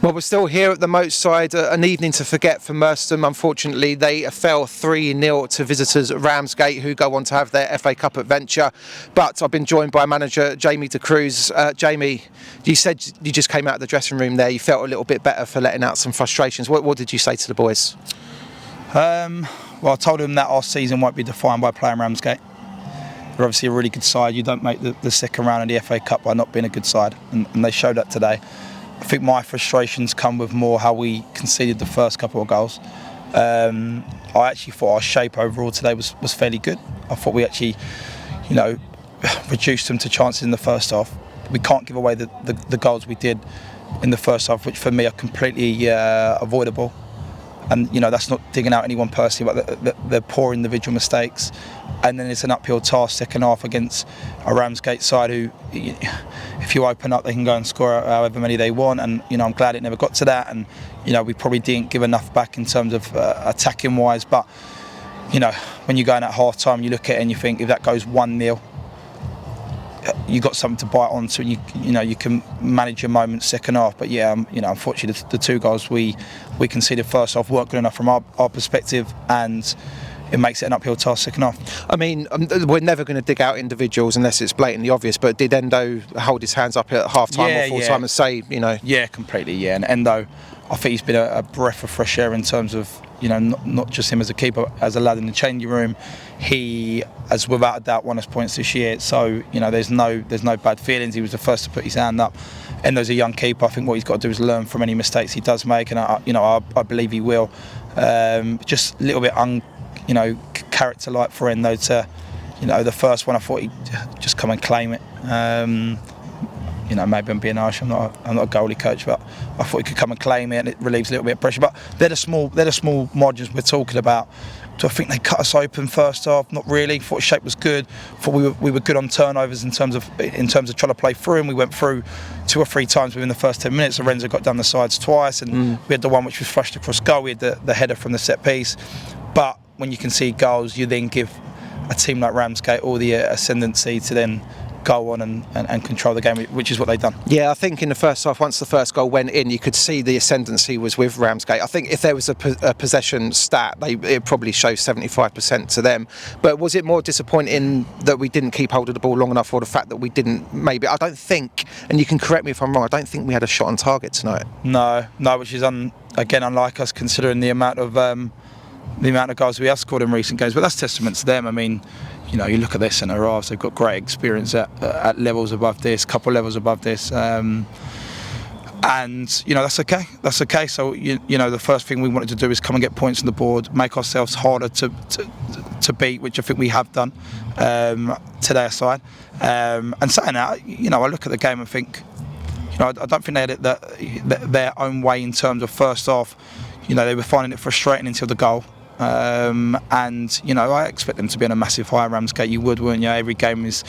Well, we're still here at the Moat side, an evening to forget for Merstham. Unfortunately, they fell 3-0 to visitors at Ramsgate, who go on to have their FA Cup adventure. But I've been joined by manager Jamie Decruz. Jamie, you said you just came out of the dressing room there. You felt a little bit better for letting out some frustrations. What did you say to the boys? Well, I told them that our season won't be defined by playing Ramsgate. They're obviously a really good side. You don't make the second round of the FA Cup by not being a good side, and they showed that today. I think my frustrations come with more how we conceded the first couple of goals. I actually thought our shape overall today was fairly good. I thought we actually, reduced them to chances in the first half. We can't give away the goals we did in the first half, which for me are completely avoidable. And that's not digging out anyone personally, but they're poor individual mistakes. And then it's an uphill task second half against a Ramsgate side who, if you open up, they can go and score however many they want. And I'm glad it never got to that. And we probably didn't give enough back in terms of attacking wise. But when you go in at half time, you look at it and you think if that goes 1-0, you got something to bite onto, and you can manage your moments second half. But unfortunately, the two goals we conceded first half weren't good enough from our perspective, and it makes it an uphill task second half. I mean, we're never going to dig out individuals unless it's blatantly obvious, but did Endo hold his hands up at half time or full time and say, Yeah, completely, yeah. And Endo, I think he's been a breath of fresh air in terms of, not just him as a keeper, as a lad in the changing room. He has without a doubt won us points this year, so there's no bad feelings. He was the first to put his hand up. Endo's a young keeper. I think what he's got to do is learn from any mistakes he does make, and I believe he will. Just a little bit character-like for Endo to, the first one I thought he'd just come and claim it. Maybe I'm being harsh. I'm not a goalie coach, but I thought he could come and claim it, and it relieves a little bit of pressure. But they're the small margins we're talking about. So I think they cut us open first half. Not really. Thought shape was good. Thought we were good on turnovers in terms of trying to play through, and we went through 2 or 3 times within the first 10 minutes. Lorenzo got down the sides twice, and we had the one which was flushed across goal. We had the header from the set piece. But when you concede goals, you then give a team like Ramsgate all the ascendancy to then go on and control the game, which is what they've done. Yeah, I think in the first half, once the first goal went in, you could see the ascendancy was with Ramsgate. I think if there was a possession stat, it probably shows 75% to them. But was it more disappointing that we didn't keep hold of the ball long enough, or the fact that we didn't maybe, I don't think, and you can correct me if I'm wrong, I don't think we had a shot on target tonight. No, which is again unlike us, considering the amount of goals we have scored in recent games. But that's testament to them. I mean, you look at their centre halves, they've got great experience at levels above this, couple levels above this, and that's okay. That's okay. So the first thing we wanted to do is come and get points on the board, make ourselves harder to beat, which I think we have done today aside. And saying that, I look at the game and think, I don't think they had it their own way in terms of first half. They were finding it frustrating until the goal. I expect them to be on a massive high. Ramsgate, you would, wouldn't you? Every game is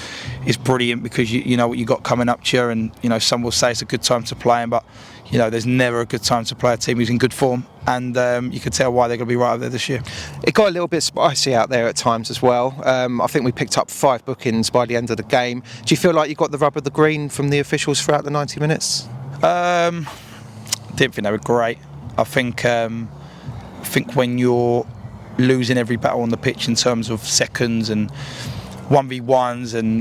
brilliant because you know what you got coming up to you, and some will say it's a good time to play them, but there's never a good time to play a team who's in good form, and you could tell why they're going to be right up there this year. It got a little bit spicy out there at times as well. I think we picked up 5 bookings by the end of the game. Do you feel like you got the rub of the green from the officials throughout the 90 minutes? Didn't think they were great. I think when you're losing every battle on the pitch in terms of seconds and 1v1s and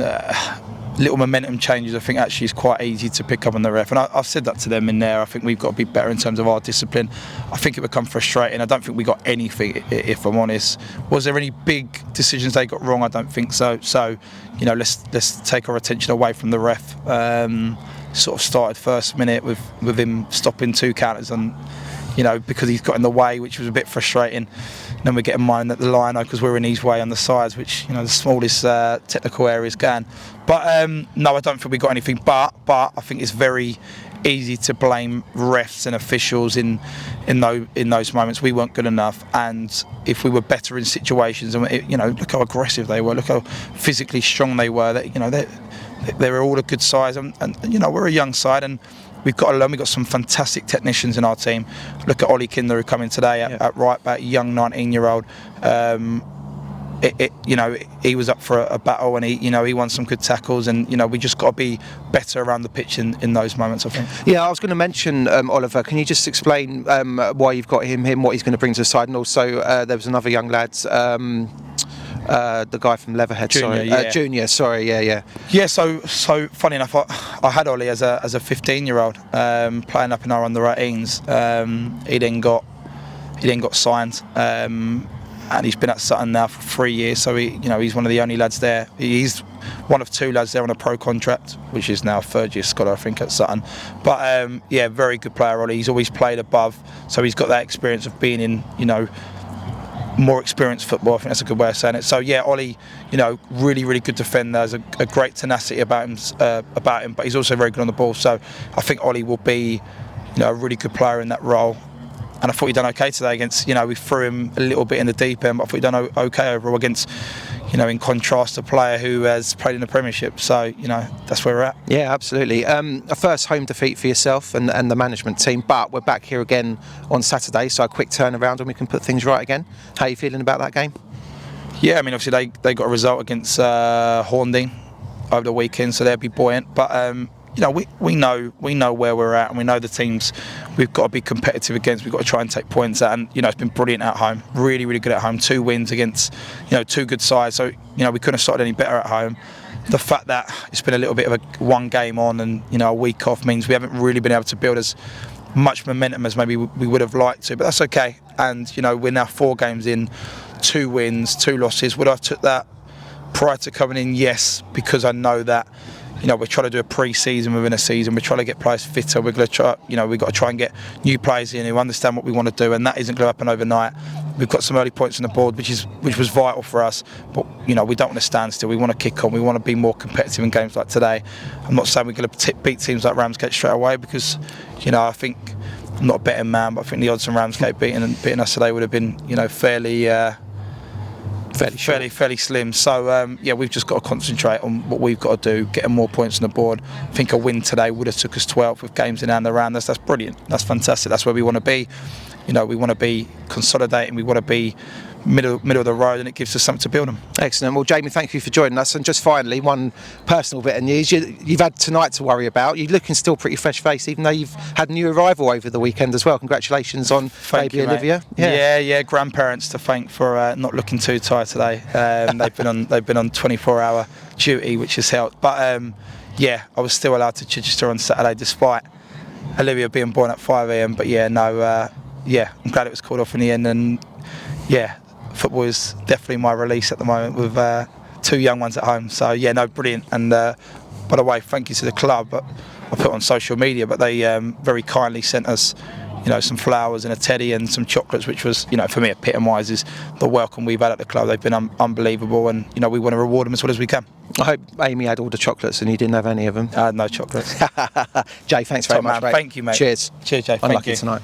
little momentum changes, I think actually is quite easy to pick up on the ref. And I've said that to them in there. I think we've got to be better in terms of our discipline. I think it become frustrating. I don't think we got anything, if I'm honest. Was there any big decisions they got wrong? I don't think so. So, let's take our attention away from the ref. Sort of started first minute with him stopping 2 counters and because he's got in the way, which was a bit frustrating. And then we're getting mine at the line because we're in his way on the sides, which the smallest technical areas can. But no, I don't think we got anything. But I think it's very easy to blame refs and officials in those moments. We weren't good enough, and if we were better in situations, and look how aggressive they were, look how physically strong they were. They were all a good size, and we're a young side, and we've got to learn. We've got some fantastic technicians in our team. Look at Ollie Kinder, who come in today at right back, young 19-year-old. he was up for a battle, and he won some good tackles, and we just got to be better around the pitch in those moments, I think. Yeah, I was going to mention Oliver. Can you just explain why you've got him, what he's going to bring to the side, and also there was another young lad, the guy from Leatherhead, Junior. Yeah, so funny enough, I had Ollie as a 15-year-old playing up in our under 18s. He then got signed. And he's been at Sutton now for 3 years, so he's one of the only lads there. He's one of 2 lads there on a pro contract, which is now a 3rd-year scholar, I think, at Sutton. But very good player, Ollie. He's always played above, so he's got that experience of being in, more experienced football. I think that's a good way of saying it. So yeah, Ollie, really, really good defender. There's a great tenacity about him, but he's also very good on the ball. So I think Ollie will be, a really good player in that role. And I thought he'd done okay today against, we threw him a little bit in the deep end, but I thought he'd done okay overall against, in contrast, a player who has played in the Premiership. So, that's where we're at. Yeah, absolutely. A first home defeat for yourself and the management team, but we're back here again on Saturday, so a quick turnaround and we can put things right again. How are you feeling about that game? Yeah, I mean, obviously they got a result against Hornding over the weekend, so they'll be buoyant. But, we know where we're at, and we know the teams we've got to be competitive against. We've got to try and take points out, and it's been brilliant at home. Really, really good at home. 2 wins against 2 good sides. So we couldn't have started any better at home. The fact that it's been a little bit of a one game on and a week off means we haven't really been able to build as much momentum as maybe we would have liked to. But that's okay. And we're now 4 games in, 2 wins, 2 losses. Would I have took that prior to coming in? Yes, because I know that. We're trying to do a pre-season within a season. We're trying to get players fitter. We're going to try. We've got to try and get new players in who understand what we want to do, and that isn't going to happen overnight. We've got some early points on the board, which was vital for us. But we don't want to stand still. We want to kick on. We want to be more competitive in games like today. I'm not saying we're going to beat teams like Ramsgate straight away because, I think I'm not a betting man, but I think the odds on Ramsgate beating us today would have been, fairly slim. So we've just got to concentrate on what we've got to do, getting more points on the board. I think a win today would have took us 12 with games in hand around us. That's brilliant. That's fantastic. That's where we want to be. We want to be consolidating. We want to be middle of the road, and it gives us something to build on. Excellent. Well, Jamie, thank you for joining us. And just finally, one personal bit of news. You've had tonight to worry about. You're looking still pretty fresh face, even though you've had a new arrival over the weekend as well. Congratulations on baby Olivia. Yeah. Grandparents to thank for not looking too tired today. They've been on 24-hour duty, which has helped. But I was still allowed to Chichester on Saturday, despite Olivia being born at 5 a.m. But I'm glad it was called off in the end. And football is definitely my release at the moment with 2 young ones at home. So brilliant. And by the way, thank you to the club. I put it on social media, but they very kindly sent us some flowers and a teddy and some chocolates, which was for me epitomises the welcome we've had at the club. They've been unbelievable, and we want to reward them as well as we can. I hope Amy had all the chocolates and you didn't have any of them. No chocolates. Jay, thanks very much, mate. Thank you, mate. Cheers, Jay. Unlucky tonight.